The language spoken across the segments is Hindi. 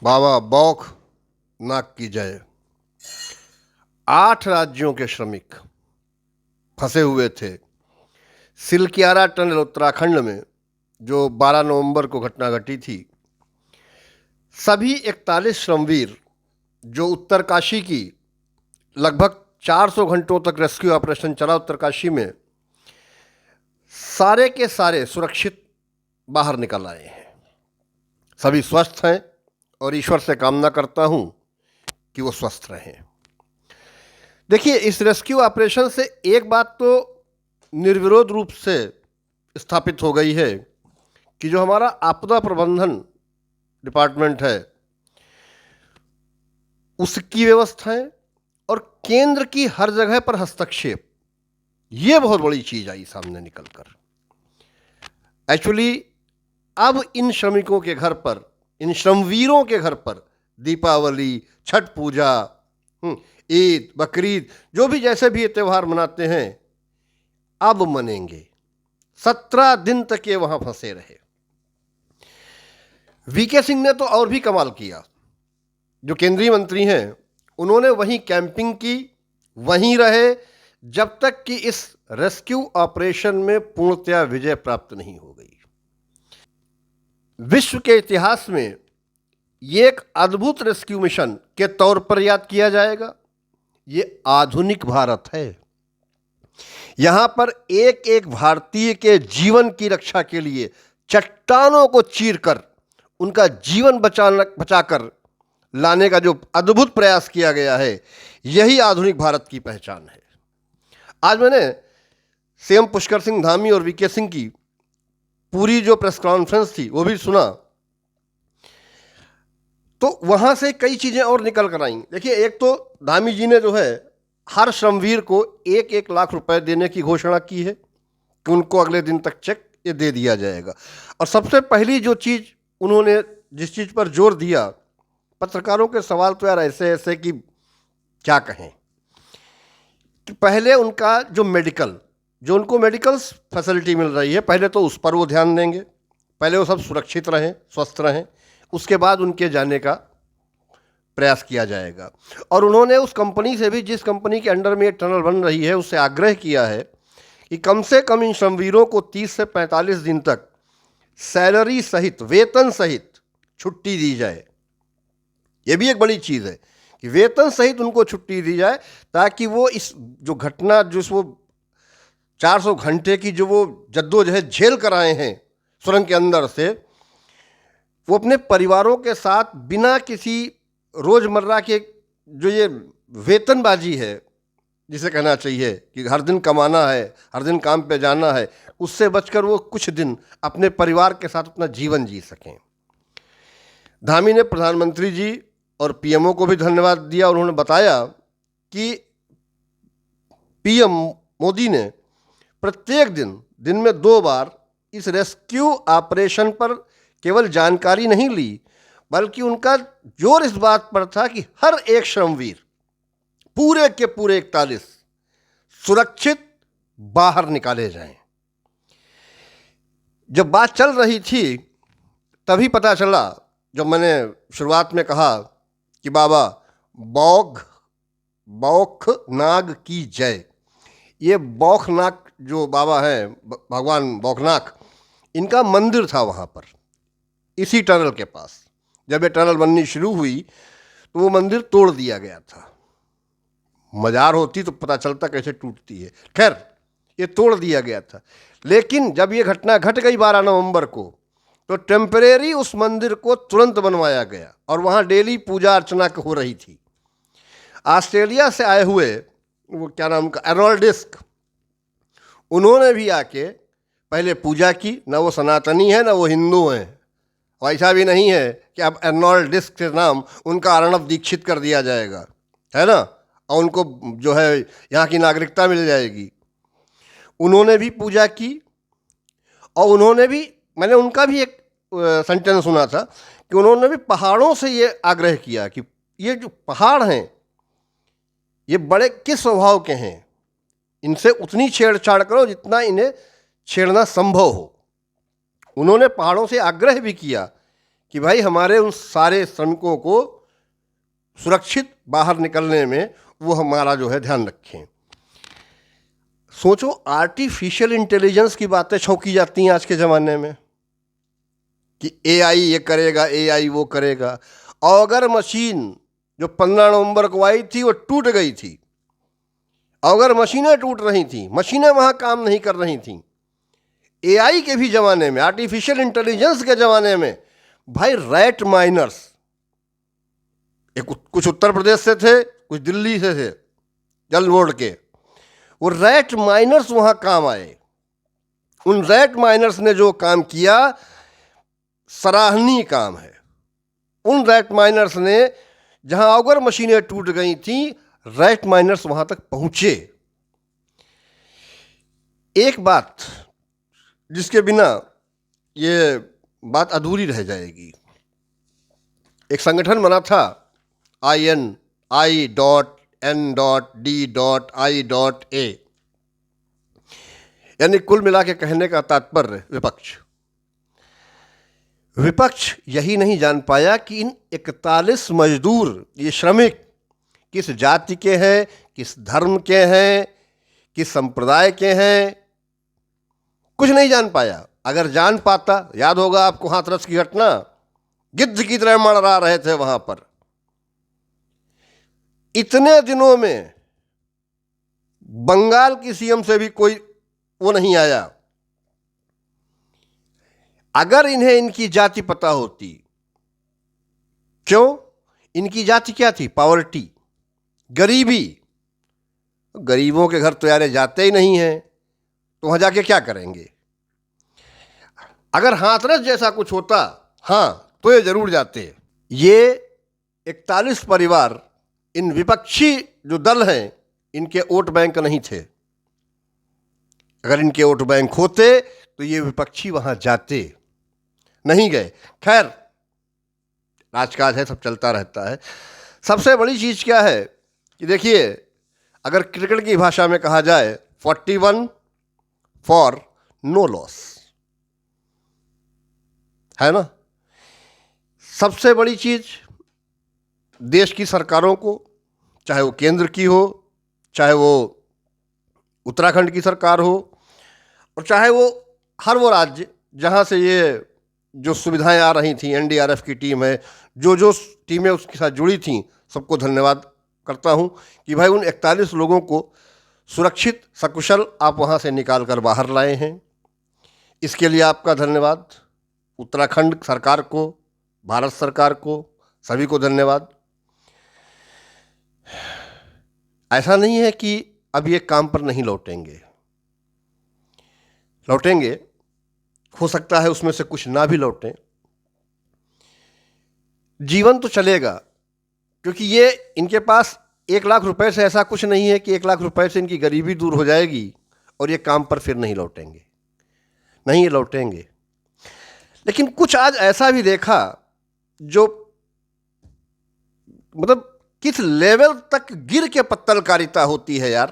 बाबा बौख नाक की जय। 8 राज्यों के श्रमिक फंसे हुए थे सिलकियारा टनल उत्तराखंड में, जो 12 नवंबर को घटना घटी थी। सभी 41 श्रमवीर जो उत्तरकाशी की लगभग 400 घंटों तक रेस्क्यू ऑपरेशन चला उत्तरकाशी में, सारे के सारे सुरक्षित बाहर निकल आए हैं। सभी स्वस्थ हैं और ईश्वर से कामना करता हूं कि वो स्वस्थ रहें। देखिए, इस रेस्क्यू ऑपरेशन से एक बात तो निर्विरोध रूप से स्थापित हो गई है कि जो हमारा आपदा प्रबंधन डिपार्टमेंट है उसकी व्यवस्थाएं और केंद्र की हर जगह पर हस्तक्षेप, ये बहुत बड़ी चीज आई सामने निकलकर। एक्चुअली अब इन श्रमिकों के घर पर, इन श्रमवीरों के घर पर दीपावली, छठ पूजा, ईद, बकरीद, जो भी जैसे भी ये त्यौहार मनाते हैं, अब मनेंगे। 17 दिन तक ये वहां फंसे रहे। वीके सिंह ने तो और भी कमाल किया। जो केंद्रीय मंत्री हैं उन्होंने वहीं कैंपिंग की, वहीं रहे जब तक कि इस रेस्क्यू ऑपरेशन में पूर्णतया विजय प्राप्त नहीं हो गई। विश्व के इतिहास में ये एक अद्भुत रेस्क्यू मिशन के तौर पर याद किया जाएगा। ये आधुनिक भारत है। यहां पर एक एक भारतीय के जीवन की रक्षा के लिए चट्टानों को चीरकर उनका जीवन बचाकर लाने का जो अद्भुत प्रयास किया गया है, यही आधुनिक भारत की पहचान है। आज मैंने सीएम पुष्कर सिंह धामी और वीके सिंह की पूरी जो प्रेस कॉन्फ्रेंस थी वो भी सुना, तो वहां से कई चीजें और निकल कर आई। देखिए, एक तो धामी जी ने जो है हर श्रमवीर को 1-1 लाख रुपए देने की घोषणा की है कि उनको अगले दिन तक चेक ये दे दिया जाएगा। और सबसे पहली जो चीज उन्होंने जिस चीज पर जोर दिया, पत्रकारों के सवाल तो यार ऐसे ऐसे कि क्या कहें, कि पहले उनका जो उनको मेडिकल फैसिलिटी मिल रही है, पहले तो उस पर वो ध्यान देंगे। पहले वो सब सुरक्षित रहें, स्वस्थ रहें, उसके बाद उनके जाने का प्रयास किया जाएगा। और उन्होंने उस कंपनी से भी, जिस कंपनी के अंडर में ये टनल बन रही है, उससे आग्रह किया है कि कम से कम इन श्रमवीरों को 30 से 45 दिन तक सैलरी सहित, वेतन सहित छुट्टी दी जाए। ये भी एक बड़ी चीज़ है कि वेतन सहित उनको छुट्टी दी जाए, ताकि वो इस जो घटना, जो वो 400 घंटे की जो वो जद्दोजहद झेल कर आए हैं सुरंग के अंदर से, वो अपने परिवारों के साथ बिना किसी रोजमर्रा के जो ये वेतनबाजी है, जिसे कहना चाहिए कि हर दिन कमाना है, हर दिन काम पे जाना है, उससे बचकर वो कुछ दिन अपने परिवार के साथ अपना जीवन जी सकें। धामी ने प्रधानमंत्री जी और पीएमओ को भी धन्यवाद दिया। उन्होंने बताया कि पीएम मोदी ने प्रत्येक दिन में 2 बार इस रेस्क्यू ऑपरेशन पर केवल जानकारी नहीं ली, बल्कि उनका जोर इस बात पर था कि हर एक श्रमवीर, पूरे के पूरे 41, सुरक्षित बाहर निकाले जाएं। जब बात चल रही थी तभी पता चला, जब मैंने शुरुआत में कहा कि बाबा बौखनाग की जय, ये बौखनाग जो बाबा हैं, भगवान बौखनाग, इनका मंदिर था वहाँ पर, इसी टनल के पास। जब ये टनल बननी शुरू हुई तो वो मंदिर तोड़ दिया गया था। मजार होती तो पता चलता कैसे टूटती है। खैर, ये तोड़ दिया गया था। लेकिन जब ये घटना घट गई 12 नवंबर को, तो टेम्परेरी उस मंदिर को तुरंत बनवाया गया और वहाँ डेली पूजा अर्चना हो रही थी। ऑस्ट्रेलिया से आए हुए, वो क्या नाम का, एर्नोल्ड डिस्क, उन्होंने भी आके पहले पूजा की। ना वो सनातनी है ना वो हिंदू हैं। ऐसा भी नहीं है कि अब एर्नोल्ड डिस्क के नाम उनका अर्णव दीक्षित कर दिया जाएगा, है ना, और उनको जो है यहाँ की नागरिकता मिल जाएगी। उन्होंने भी पूजा की और उन्होंने भी, मैंने उनका भी एक सेंटेंस सुना था कि उन्होंने भी पहाड़ों से ये आग्रह किया कि ये जो पहाड़ हैं ये बड़े किस स्वभाव के हैं, इनसे उतनी छेड़छाड़ करो जितना इन्हें छेड़ना संभव हो। उन्होंने पहाड़ों से आग्रह भी किया कि भाई हमारे उन सारे श्रमिकों को सुरक्षित बाहर निकलने में वो हमारा जो है ध्यान रखें। सोचो, आर्टिफिशियल इंटेलिजेंस की बातें छौंकी जाती हैं आज के ज़माने में कि एआई ये करेगा, एआई वो करेगा। और अगर मशीन जो 15 नवंबर को आई थी वो टूट गई थी, अगर मशीनें टूट रही थी, मशीनें वहाँ काम नहीं कर रही थीं, एआई के भी ज़माने में, आर्टिफिशियल इंटेलिजेंस के ज़माने में, भाई रैट माइनर्स, कुछ उत्तर प्रदेश से थे, कुछ दिल्ली से थे, जल बोर्ड के, वो रैट माइनर्स वहाँ काम आए। उन रैट माइनर्स ने जो काम किया, सराहनीय काम है। उन रैट माइनर्स ने, जहाँ अगर मशीनें टूट गई थीं, रैट माइनर्स वहाँ तक पहुँचे। एक बात जिसके बिना ये बात अधूरी रह जाएगी, एक संगठन बना था INI.N.D.I.A, यानी कुल मिला के कहने का तात्पर्य विपक्ष यही नहीं जान पाया कि इन 41 मजदूर, ये श्रमिक, किस जाति के हैं, किस धर्म के हैं, किस संप्रदाय के हैं, कुछ नहीं जान पाया। अगर जान पाता, याद होगा आपको हाथरस की घटना, गिद्ध की तरह मड़रा रहे थे वहां पर। इतने दिनों में बंगाल की सीएम से भी कोई वो नहीं आया। अगर इन्हें इनकी जाति पता होती, क्यों? इनकी जाति क्या थी? पॉवर्टी, गरीबी। गरीबों के घर तो यार जाते ही नहीं हैं, तो वहां जाके क्या करेंगे? अगर हाथरस जैसा कुछ होता, हाँ, तो ये जरूर जाते। ये 41 परिवार, इन विपक्षी जो दल हैं, इनके वोट बैंक नहीं थे। अगर इनके वोट बैंक होते तो ये विपक्षी वहां जाते, नहीं गए। खैर, राजकाज है, सब चलता रहता है। सबसे बड़ी चीज क्या है कि देखिए, अगर क्रिकेट की भाषा में कहा जाए, 41 फॉर नो लॉस, है ना। सबसे बड़ी चीज देश की सरकारों को, चाहे वो केंद्र की हो, चाहे वो उत्तराखंड की सरकार हो, और चाहे वो हर वो राज्य जहाँ से ये जो सुविधाएं आ रही थी, एनडीआरएफ की टीम है, जो टीमें उसके साथ जुड़ी थीं, सबको धन्यवाद करता हूँ कि भाई उन 41 लोगों को सुरक्षित सकुशल आप वहाँ से निकाल कर बाहर लाए हैं। इसके लिए आपका धन्यवाद। उत्तराखंड सरकार को, भारत सरकार को, सभी को धन्यवाद। ऐसा नहीं है कि अब ये काम पर नहीं लौटेंगे, लौटेंगे। हो सकता है उसमें से कुछ ना भी लौटें, जीवन तो चलेगा, क्योंकि ये इनके पास 1 लाख रुपए से ऐसा कुछ नहीं है कि 1 लाख रुपए से इनकी गरीबी दूर हो जाएगी और ये काम पर फिर नहीं लौटेंगे। नहीं, ये लौटेंगे। लेकिन कुछ आज ऐसा भी देखा जो मतलब किस लेवल तक गिर के पत्तलकारिता होती है यार।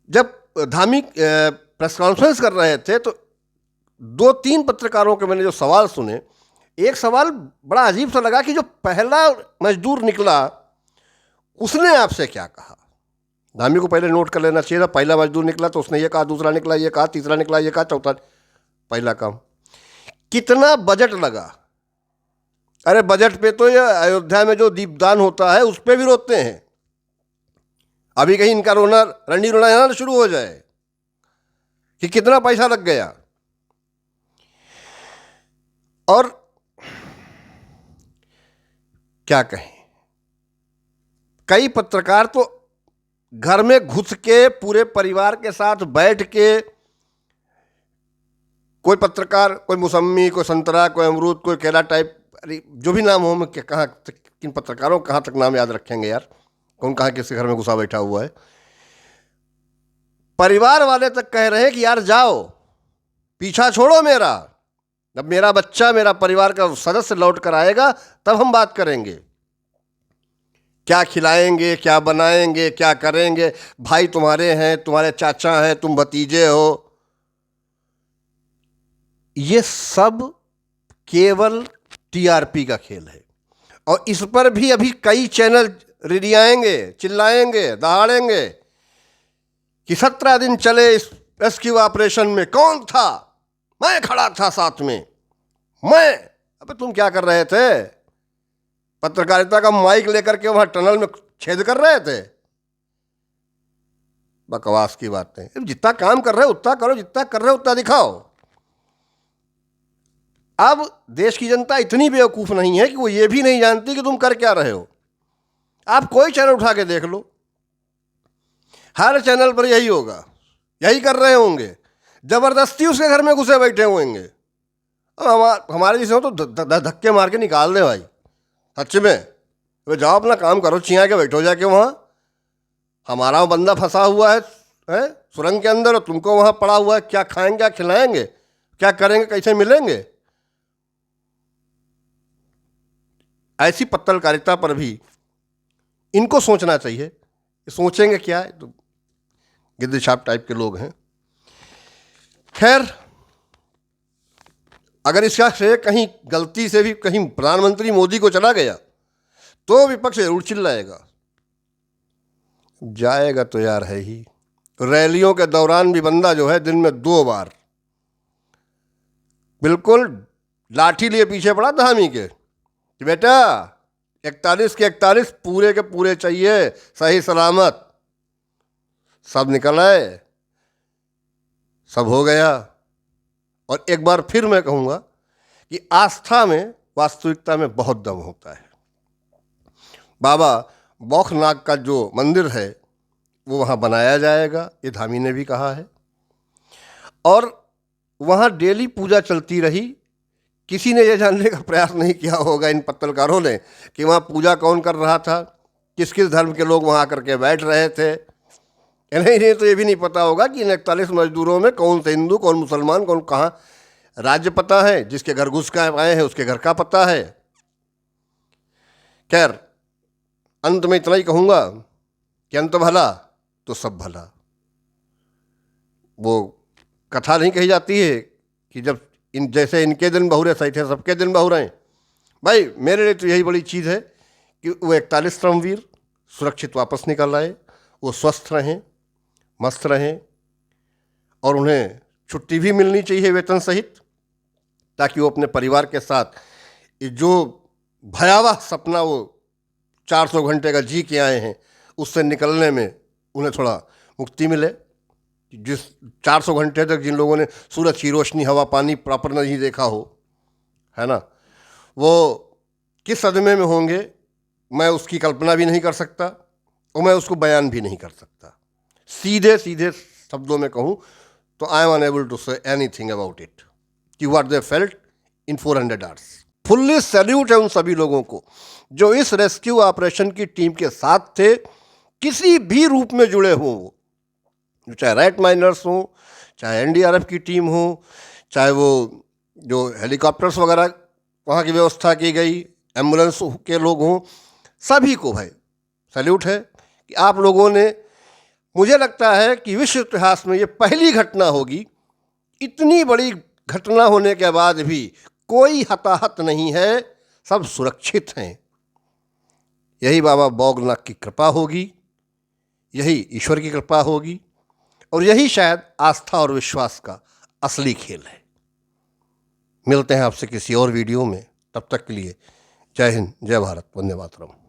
जब धामी प्रेस कॉन्फ्रेंस कर रहे थे तो 2-3 पत्रकारों के मैंने जो सवाल सुने, एक सवाल बड़ा अजीब सा लगा कि जो पहला मजदूर निकला उसने आपसे क्या कहा। धामी को पहले नोट कर लेना चाहिए था। पहला मजदूर निकला तो उसने ये कहा, दूसरा निकला ये कहा, तीसरा निकला ये कहा, चौथा। पहला काम कितना बजट लगा। अरे बजट पे तो ये अयोध्या में जो दीपदान होता है उस पे भी रोते हैं। अभी कहीं इनका रोना, रंडी रोना शुरू हो जाए कि कितना पैसा लग गया। और क्या कहें, कई पत्रकार तो घर में घुस के पूरे परिवार के साथ बैठ के, कोई पत्रकार, कोई मौसमी, कोई संतरा, कोई अमरूद, कोई केला टाइप, अरे जो भी नाम हो, मैं कहाँ किन पत्रकारों कहाँ तक नाम याद रखेंगे यार, कौन कहाँ किसके घर में घुसा बैठा हुआ है। परिवार वाले तक कह रहे हैं कि यार जाओ, पीछा छोड़ो मेरा, जब मेरा बच्चा, मेरा परिवार का सदस्य लौट कर आएगा तब हम बात करेंगे, क्या खिलाएंगे, क्या बनाएंगे, क्या करेंगे। भाई तुम्हारे हैं, तुम्हारे चाचा हैं, तुम भतीजे हो। ये सब केवल टीआरपी का खेल है। और इस पर भी अभी कई चैनल रिडियाएंगे, चिल्लाएंगे, दहाड़ेंगे कि 17 दिन चले इस रेस्क्यू ऑपरेशन में कौन था, मैं खड़ा था साथ में, मैं। अबे तुम क्या कर रहे थे? पत्रकारिता का माइक लेकर के वहां टनल में छेद कर रहे थे? बकवास की बातें। जितना काम कर रहे हो उतना करो, जितना कर रहे हो उतना दिखाओ। अब देश की जनता इतनी बेवकूफ नहीं है कि वो ये भी नहीं जानती कि तुम कर क्या रहे हो। आप कोई चैनल उठा के देख लो, हर चैनल पर यही होगा, यही कर रहे होंगे, जबरदस्ती उसके घर में घुसे बैठे होंगे। अब हमारे जैसे हो तो धक्के मार के निकाल दे भाई, सच में। वे जाओ अपना काम करो, चिया के बैठो जाके वहाँ। हमारा वो बंदा फंसा हुआ है सुरंग के अंदर, और तुमको वहाँ पड़ा हुआ है, क्या खाएंगे, क्या खिलाएंगे, क्या करेंगे, कैसे मिलेंगे? ऐसी पत्रकारिता पर भी इनको सोचना चाहिए। सोचेंगे क्या है, तो गिद्ध छाप टाइप के लोग हैं। खैर, अगर इसका श्रेय कहीं गलती से भी कहीं प्रधानमंत्री मोदी को चला गया तो विपक्ष जरूर चिल्लाएगा। जाएगा तो यार है ही। रैलियों के दौरान भी बंदा जो है दिन में 2 बार बिल्कुल लाठी लिए पीछे पड़ा धामी के कि बेटा 41 के 41 पूरे के पूरे चाहिए, सही सलामत। सब निकल आए, सब हो गया। और एक बार फिर मैं कहूँगा कि आस्था में, वास्तविकता में बहुत दम होता है। बाबा बौखनाग का जो मंदिर है वो वहाँ बनाया जाएगा, ये धामी ने भी कहा है। और वहाँ डेली पूजा चलती रही। किसी ने ये जानने का प्रयास नहीं किया होगा इन पत्रकारों ने कि वहाँ पूजा कौन कर रहा था, किस किस धर्म के लोग वहाँ आकर के बैठ रहे थे। इन्हें तो ये भी नहीं पता होगा कि इन 41 मजदूरों में कौन से हिंदू, कौन मुसलमान, कौन कहाँ राज्य पता है, जिसके घर घुस के आए हैं उसके घर का पता है। खैर, अंत में इतना ही कहूँगा कि अंत भला तो सब भला। वो कथा नहीं कही जाती है कि जब इन जैसे इनके दिन बहुरे सही थे सबके दिन बहुरे हैं। भाई मेरे लिए तो यही बड़ी चीज़ है कि वो 41 श्रमवीर सुरक्षित वापस निकल आए, वो स्वस्थ रहें, मस्त रहें, और उन्हें छुट्टी भी मिलनी चाहिए वेतन सहित, ताकि वो अपने परिवार के साथ ये जो भयावह सपना वो 400 घंटे का जी के आए हैं उससे निकलने में उन्हें थोड़ा मुक्ति मिले। जिस 400 घंटे तक जिन लोगों ने सूरज की रोशनी, हवा, पानी प्रॉपर नहीं देखा हो, है ना, वो किस सदमे में होंगे मैं उसकी कल्पना भी नहीं कर सकता और मैं उसको बयान भी नहीं कर सकता। सीधे सीधे शब्दों में कहूँ तो I am unable to say anything about it कि what they felt in 400 hours. Fully salute है उन सभी लोगों को जो इस रेस्क्यू ऑपरेशन की टीम के साथ थे, किसी भी रूप में जुड़े हों, वो चाहे राइट माइनर्स हों, चाहे एनडीआरएफ की टीम हो, चाहे वो जो हेलीकॉप्टर्स वगैरह वहाँ की व्यवस्था की गई, एम्बुलेंस के लोग हों, सभी को भाई सैल्यूट है कि आप लोगों ने, मुझे लगता है कि विश्व इतिहास में ये पहली घटना होगी, इतनी बड़ी घटना होने के बाद भी कोई हताहत नहीं है, सब सुरक्षित हैं। यही बाबा बौगनाथ की कृपा होगी, यही ईश्वर की कृपा होगी, और यही शायद आस्था और विश्वास का असली खेल है। मिलते हैं आपसे किसी और वीडियो में, तब तक के लिए जय हिंद, जय भारत, वंदे मातरम।